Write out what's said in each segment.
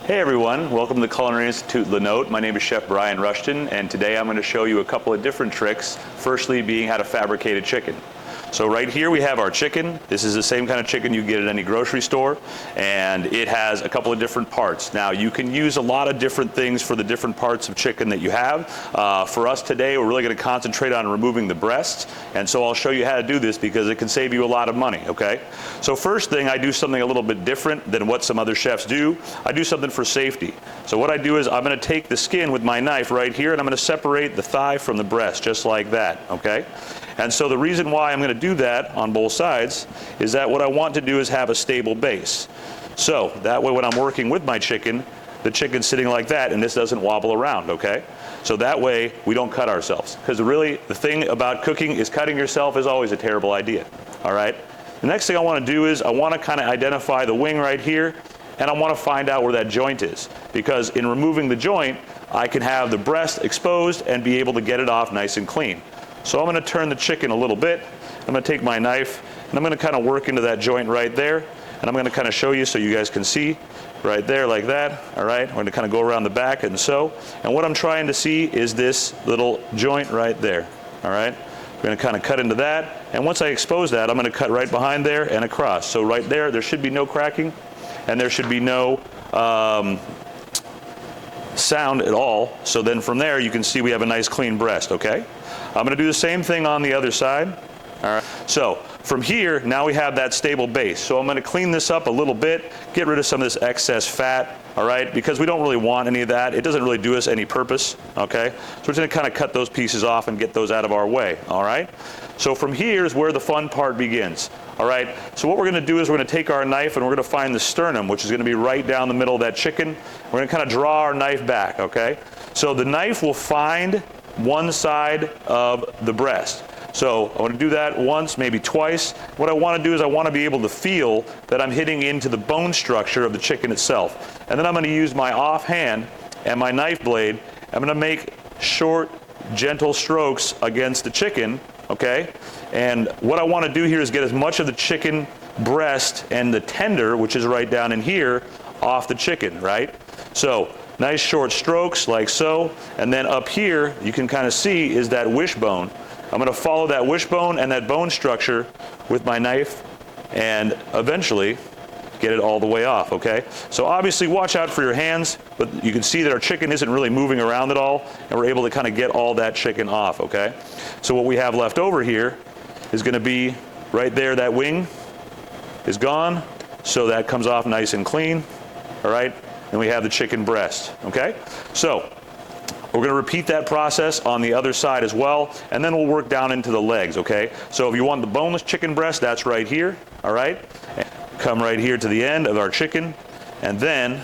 Hey everyone, welcome to the Culinary Institute Lenotre. My name is Chef Brian Rushton, and today I'm going to show you a couple of different tricks, firstly being how to fabricate a chicken. So right here we have our chicken. This is the same kind of chicken you get at any grocery store, and it has a couple of different parts. Now you can use a lot of different things for the different parts of chicken that you have. For us today, we're really going to concentrate on removing the breast, and so I'll show you how to do this because it can save you a lot of money, okay? So first thing, I do something a little bit different than what some other chefs do. I do something for safety. So what I do is I'm going to take the skin with my knife right here, and I'm going to separate the thigh from the breast, just like that, okay? And so the reason why I'm going to do that on both sides is that what I want to do is have a stable base. So that way when I'm working with my chicken, the chicken's sitting like that and this doesn't wobble around, okay? So that way we don't cut ourselves. Because really the thing about cooking is cutting yourself is always a terrible idea, all right? The next thing I want to do is I want to kind of identify the wing right here, and I want to find out where that joint is. Because in removing the joint, I can have the breast exposed and be able to get it off nice and clean. So I'm going to turn the chicken a little bit. I'm going to take my knife and I'm going to kind of work into that joint right there. And I'm going to kind of show you so you guys can see right there like that. All right, I'm going to kind of go around the back and so. And what I'm trying to see is this little joint right there. All right, I'm going to kind of cut into that. And once I expose that, I'm going to cut right behind there and across. So right there, there should be no cracking and there should be no sound at all. So then from there, you can see we have a nice clean breast, okay? I'm going to do the same thing on the other side. All right. So from here, now we have that stable base. So I'm going to clean this up a little bit, get rid of some of this excess fat, all right, because we don't really want any of that. It doesn't really do us any purpose, okay? So we're just going to kind of cut those pieces off and get those out of our way, all right? So from here is where the fun part begins, all right? So what we're going to do is we're going to take our knife and we're going to find the sternum, which is going to be right down the middle of that chicken. We're going to kind of draw our knife back, okay? So the knife will find one side of the breast. So I want to do that once, maybe twice. What I want to do is I want to be able to feel that I'm hitting into the bone structure of the chicken itself. And then I'm going to use my offhand and my knife blade. I'm going to make short, gentle strokes against the chicken, okay? And what I want to do here is get as much of the chicken breast and the tender, which is right down in here, off the chicken, right? So nice short strokes like so, and then up here you can kind of see is that wishbone. I'm going to follow that wishbone and that bone structure with my knife and eventually get it all the way off, okay? So obviously watch out for your hands, but you can see that our chicken isn't really moving around at all, and we're able to kind of get all that chicken off, okay? So what we have left over here is going to be right there, that wing is gone, so that comes off nice and clean, all right? And we have the chicken breast, okay? So we're going to repeat that process on the other side as well, and then we'll work down into the legs, okay? So if you want the boneless chicken breast, that's right here, all right? Come right here to the end of our chicken, and then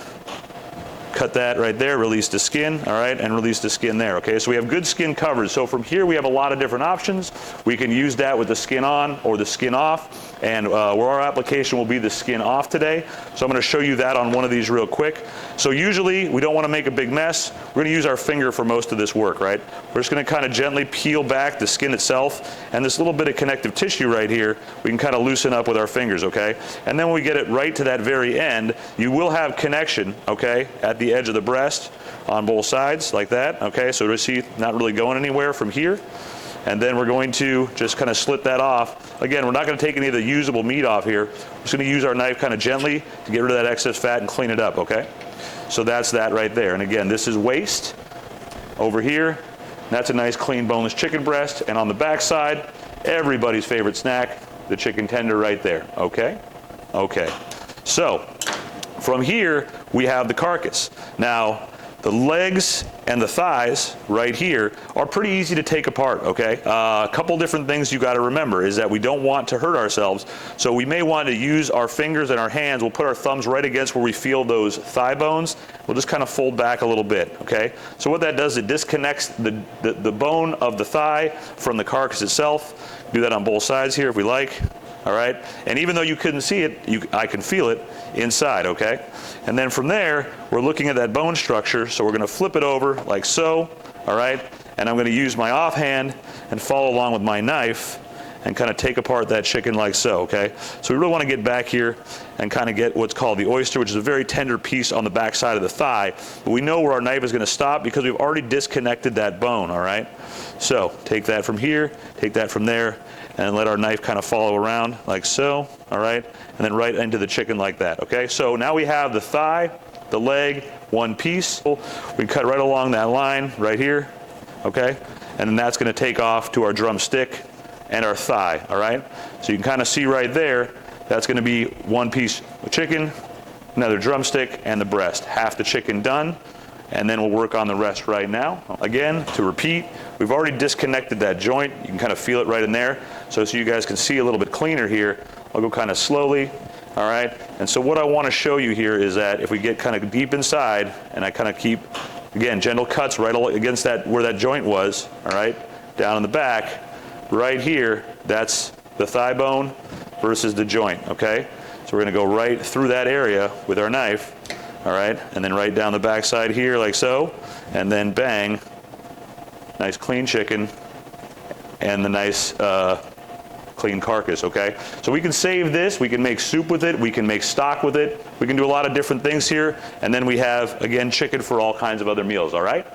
cut that right there, release the skin, all right, and release the skin there, okay? So we have good skin coverage. So from here we have a lot of different options. We can use that with the skin on or the skin off, and where our application will be the skin off today. So I'm going to show you that on one of these real quick. So usually we don't want to make a big mess. We're going to use our finger for most of this work, right? We're just going to kind of gently peel back the skin itself, and this little bit of connective tissue right here, we can kind of loosen up with our fingers, okay? And then when we get it right to that very end, you will have connection, okay, at the edge of the breast on both sides like that, okay? So you see not really going anywhere from here. And then we're going to just kind of slit that off. Again, we're not going to take any of the usable meat off here. We're just going to use our knife kind of gently to get rid of that excess fat and clean it up, okay? So that's that right there. And again, this is waist over here. That's a nice clean boneless chicken breast. And on the back side, everybody's favorite snack, the chicken tender right there, okay? Okay. So from here, we have the carcass. Now, the legs and the thighs right here are pretty easy to take apart, okay? A couple different things you got to remember is that we don't want to hurt ourselves, so we may want to use our fingers and our hands. We'll put our thumbs right against where we feel those thigh bones. We'll just kind of fold back a little bit, okay? So what that does, it disconnects the bone of the thigh from the carcass itself. Do that on both sides here if we like. All right, and even though you couldn't see it, I can feel it inside, okay? And then from there, we're looking at that bone structure, so we're going to flip it over like so, all right? And I'm going to use my offhand and follow along with my knife and kind of take apart that chicken like so, okay? So we really want to get back here and kind of get what's called the oyster, which is a very tender piece on the back side of the thigh. But we know where our knife is going to stop because we've already disconnected that bone, all right? So take that from here, take that from there, and let our knife kind of follow around like so, all right? And then right into the chicken like that, okay? So now we have the thigh, the leg, one piece. We cut right along that line right here, okay? And then that's going to take off to our drumstick and our thigh, all right? So you can kind of see right there, that's going to be one piece of chicken, another drumstick, and the breast. Half the chicken done, and then we'll work on the rest right now. Again, to repeat, we've already disconnected that joint. You can kind of feel it right in there. So you guys can see a little bit cleaner here, I'll go kind of slowly, all right? And so what I want to show you here is that if we get kind of deep inside, and I kind of keep, again, gentle cuts right against that, where that joint was, all right? Down in the back, right here, that's the thigh bone versus the joint, okay? So we're gonna go right through that area with our knife, all right? And then right down the back side here like so, and then bang, nice clean chicken, and the nice clean carcass, okay? So we can save this, we can make soup with it, we can make stock with it, we can do a lot of different things here, and then we have, again, chicken for all kinds of other meals, all right?